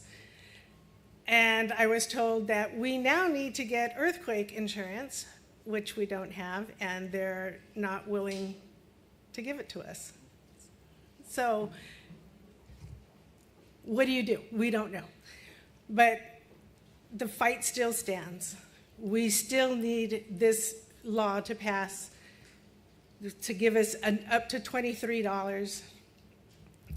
And I was told that we now need to get earthquake insurance, which we don't have, and they're not willing to give it to us. So what do? We don't know. But the fight still stands. We still need this law to pass to give us up to $23.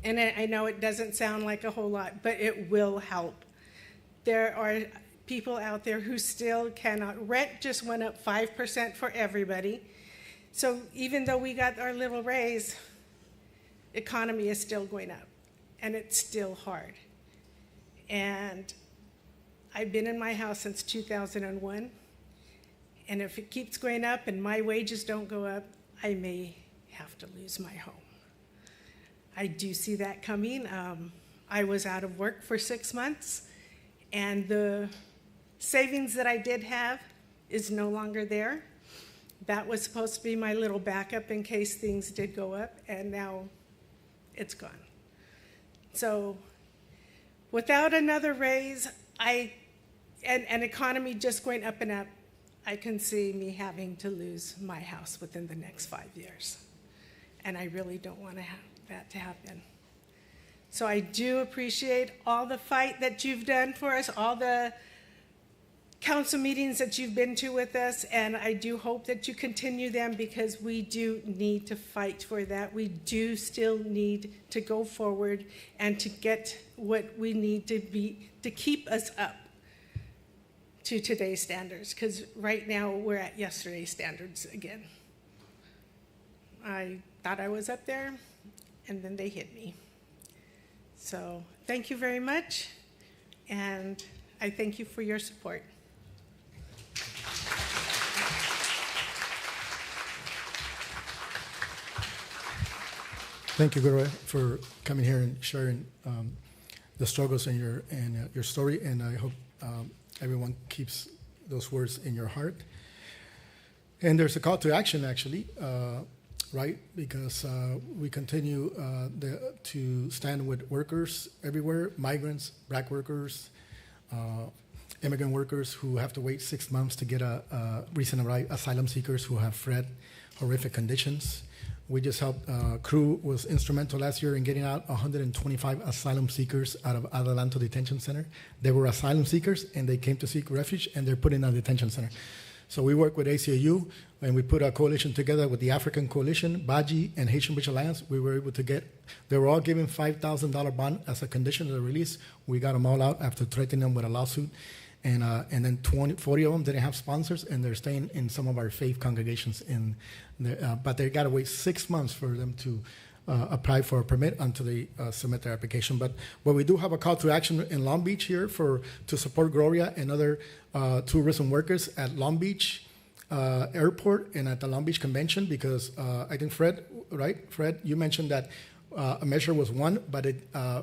And I know it doesn't sound like a whole lot, but it will help. There are people out there who still cannot. Rent just went up 5% for everybody. So even though we got our little raise, economy is still going up, and it's still hard. And I've been in my house since 2001, and if it keeps going up and my wages don't go up, I may have to lose my home. I do see that coming. I was out of work for 6 months, and the savings that I did have is no longer there. That was supposed to be my little backup in case things did go up, and now it's gone. So without another raise, and economy just going up and up, I can see me having to lose my house within the next 5 years. And I really don't want to have that to happen. So I do appreciate all the fight that you've done for us, all the council meetings that you've been to with us, and I do hope that you continue them because we do need to fight for that. We do still need to go forward and to get what we need to keep us up to today's standards, because right now we're at yesterday's standards again. I thought I was up there, and then they hit me. So thank you very much, and I thank you for your support. Thank you, Gloria, for coming here and sharing the struggles in your story, and I hope everyone keeps those words in your heart. And there's a call to action, actually, right? Because we continue to stand with workers everywhere, migrants, black workers, immigrant workers who have to wait 6 months to get a recent arrived, asylum seekers who have fled horrific conditions. We just helped, Crew was instrumental last year in getting out 125 asylum seekers out of Adelanto Detention Center. They were asylum seekers and they came to seek refuge and they're put in a detention center. So we work with ACLU and we put a coalition together with the African Coalition, Baji, and Haitian Bridge Alliance. We were able to they were all given $5,000 bond as a condition of the release. We got them all out after threatening them with a lawsuit. And then 40 of them didn't have sponsors, and they're staying in some of our faith congregations. But they got to wait 6 months for them to apply for a permit until they submit their application. But we do have a call to action in Long Beach here to support Gloria and other tourism workers at Long Beach Airport and at the Long Beach Convention, because I think Fred, you mentioned that a measure was one, but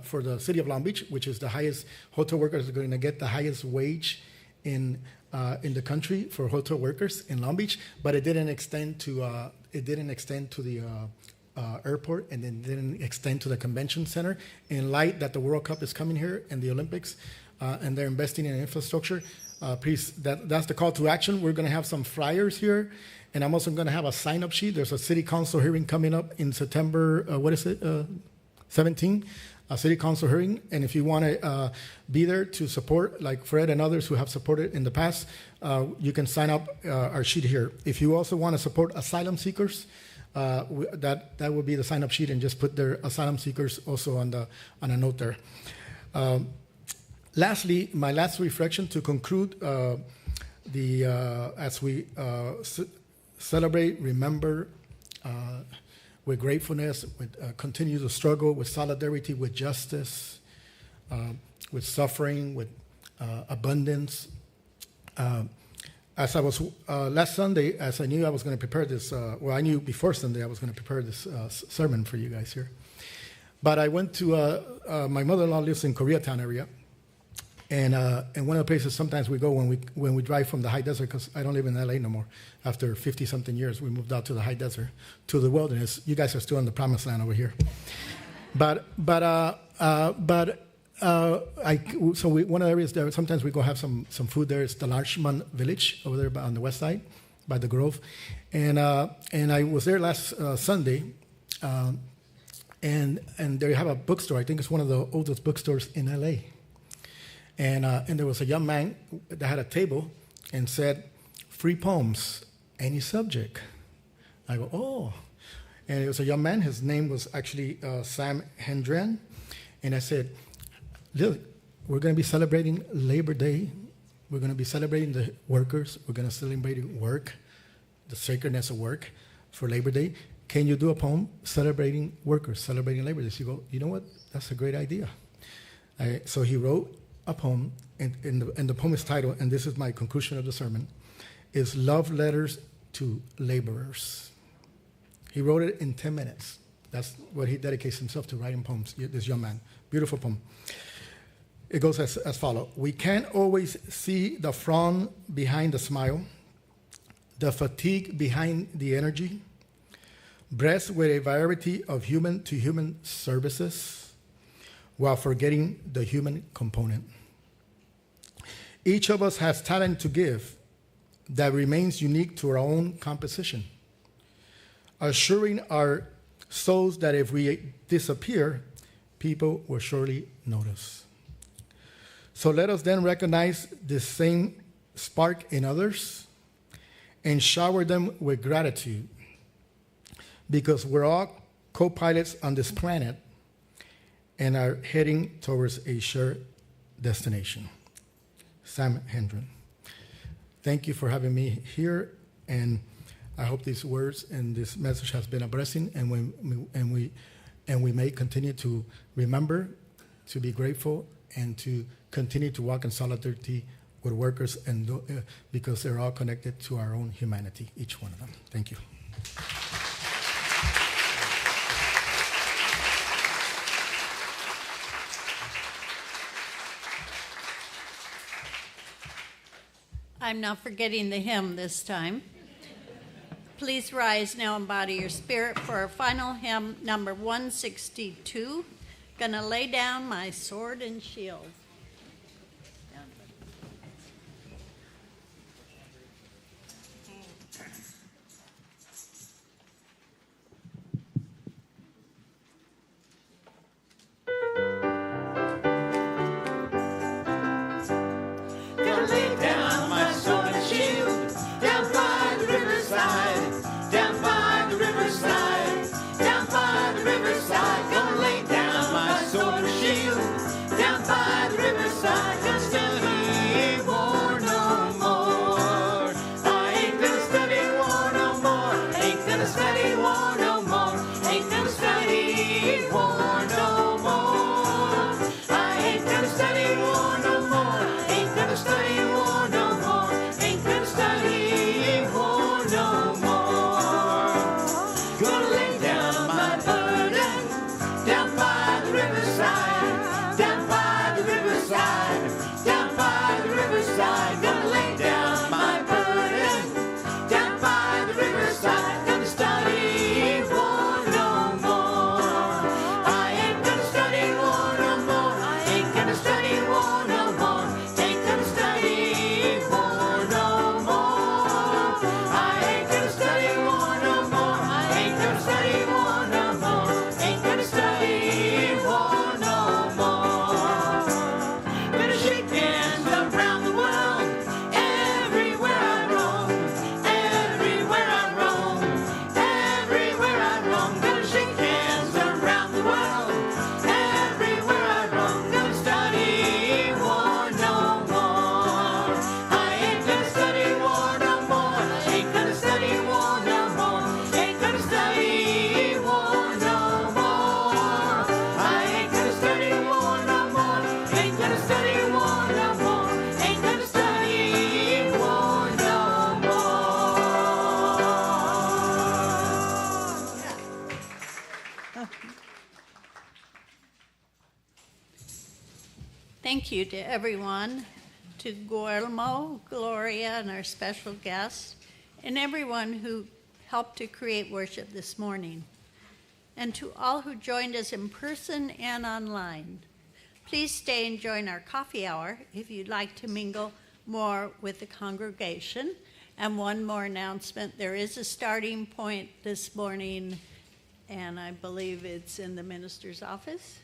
for the city of Long Beach, which is the highest, hotel workers are going to get the highest wage in the country for hotel workers in Long Beach, but it didn't extend to the airport, and then didn't extend to the convention center. In light that the World Cup is coming here and the Olympics, and they're investing in infrastructure, please, that's the call to action. We're going to have some flyers here, and I'm also going to have a sign-up sheet. There's a city council hearing coming up in September, 17, a city council hearing. And if you want to be there to support, like Fred and others who have supported in the past, you can sign up our sheet here. If you also want to support asylum seekers, that will be the sign-up sheet, and just put their asylum seekers also on a note there. Lastly, my last reflection to conclude as we celebrate, remember, with gratefulness, with continue to struggle with solidarity, with justice, with suffering, with abundance. As I was last Sunday, as I knew I was going to prepare this, I knew before Sunday I was going to prepare this sermon for you guys here. But I went to my mother-in-law lives in Koreatown area. And one of the places sometimes we go when we drive from the high desert, because I don't live in LA no more. After 50-something years, we moved out to the high desert, to the wilderness. You guys are still in the promised land over here. One of the areas there, sometimes we go have some food there. It's the Larchmont Village over there on the west side, by the Grove. And I was there last Sunday, and they have a bookstore. I think it's one of the oldest bookstores in LA. And there was a young man that had a table and said, "Free poems, any subject." I go, "Oh." And it was a young man. His name was actually Sam Hendren. And I said, "Look, we're going to be celebrating Labor Day. We're going to be celebrating the workers. We're going to celebrate work, the sacredness of work for Labor Day. Can you do a poem celebrating workers, celebrating Labor Day?" She go, "You know what? That's a great idea." So he wrote a poem, and the poem is titled, and this is my conclusion of the sermon, is "Love Letters to Laborers." He wrote it in 10 minutes. That's what he dedicates himself to, writing poems, this young man. Beautiful poem. It goes as follows. "We can't always see the frown behind the smile, the fatigue behind the energy, blessed with a variety of human-to-human services, while forgetting the human component. Each of us has talent to give that remains unique to our own composition, assuring our souls that if we disappear, people will surely notice. So let us then recognize this same spark in others and shower them with gratitude, because we're all co-pilots on this planet and are heading towards a shared destination." Sam Hendren. Thank you for having me here, and I hope these words and this message has been a blessing, and we may continue to remember, to be grateful, and to continue to walk in solidarity with workers, and because they're all connected to our own humanity, each one of them. Thank you. I'm not forgetting the hymn this time. Please rise now and body your spirit for our final hymn, number 162, "Gonna Lay Down My Sword and Shield." Down by the riverside, Thank you to everyone, to Guillermo, Gloria, and our special guests, and everyone who helped to create worship this morning, and to all who joined us in person and online. Please stay and join our coffee hour if you'd like to mingle more with the congregation. And one more announcement, there is a starting point this morning, and I believe it's in the minister's office.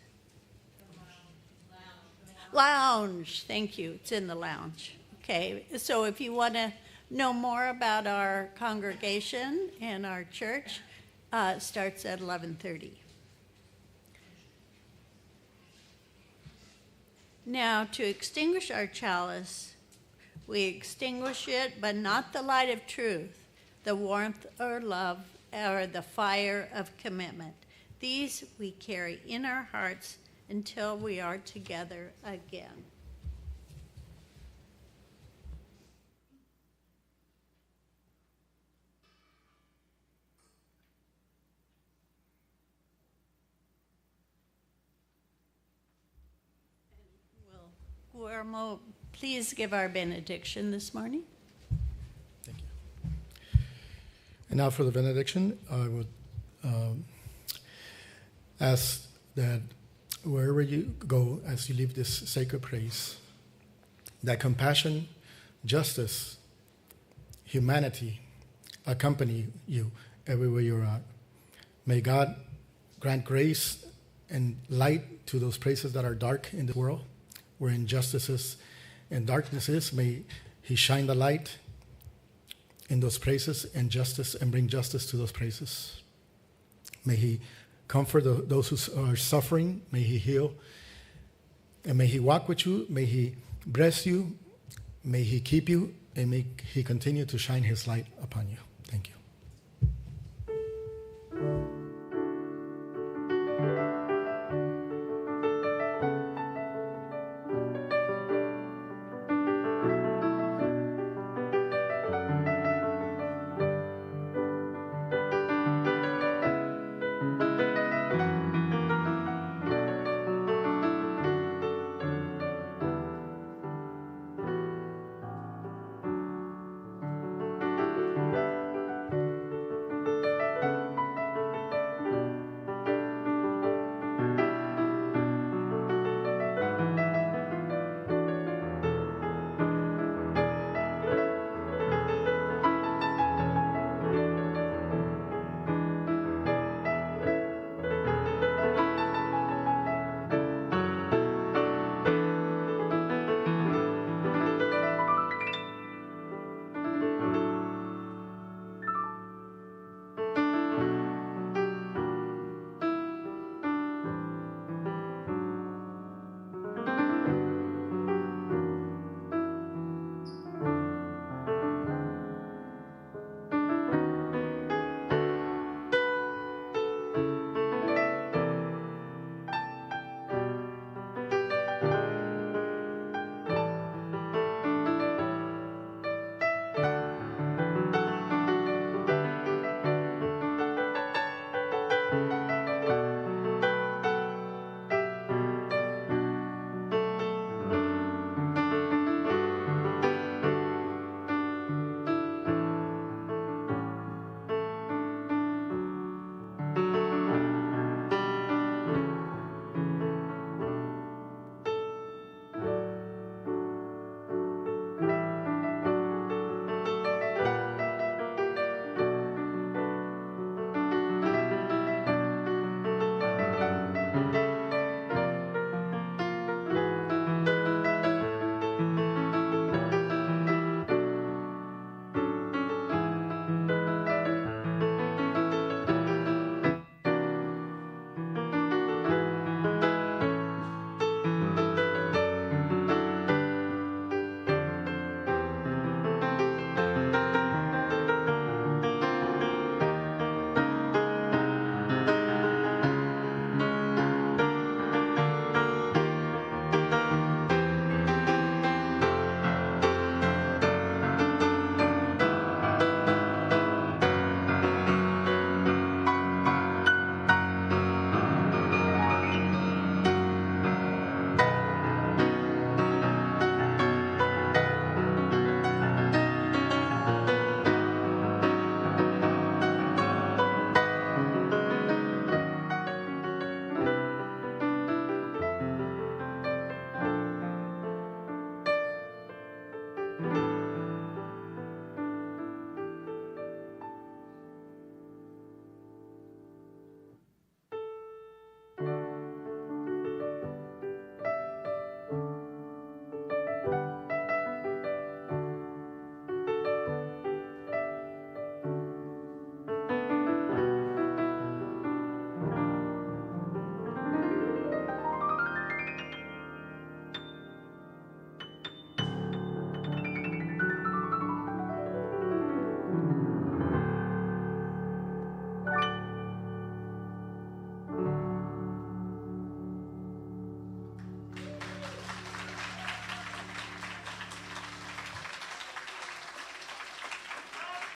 Lounge, thank you, it's in the lounge. Okay, so if you want to know more about our congregation and our church, it starts at 11:30. Now, to extinguish our chalice, we extinguish it, but not the light of truth, the warmth or love, or the fire of commitment. These we carry in our hearts until we are together again. Will Guillermo please give our benediction this morning? Thank you. And now for the benediction, I would ask that wherever you go as you leave this sacred place, that compassion, justice, humanity accompany you everywhere you're at. May God grant grace and light to those places that are dark in the world, where injustices and darkness is. May He shine the light in those places and justice, and bring justice to those places. May He comfort those who are suffering. May He heal. And may He walk with you. May He bless you. May He keep you. And may He continue to shine His light upon you.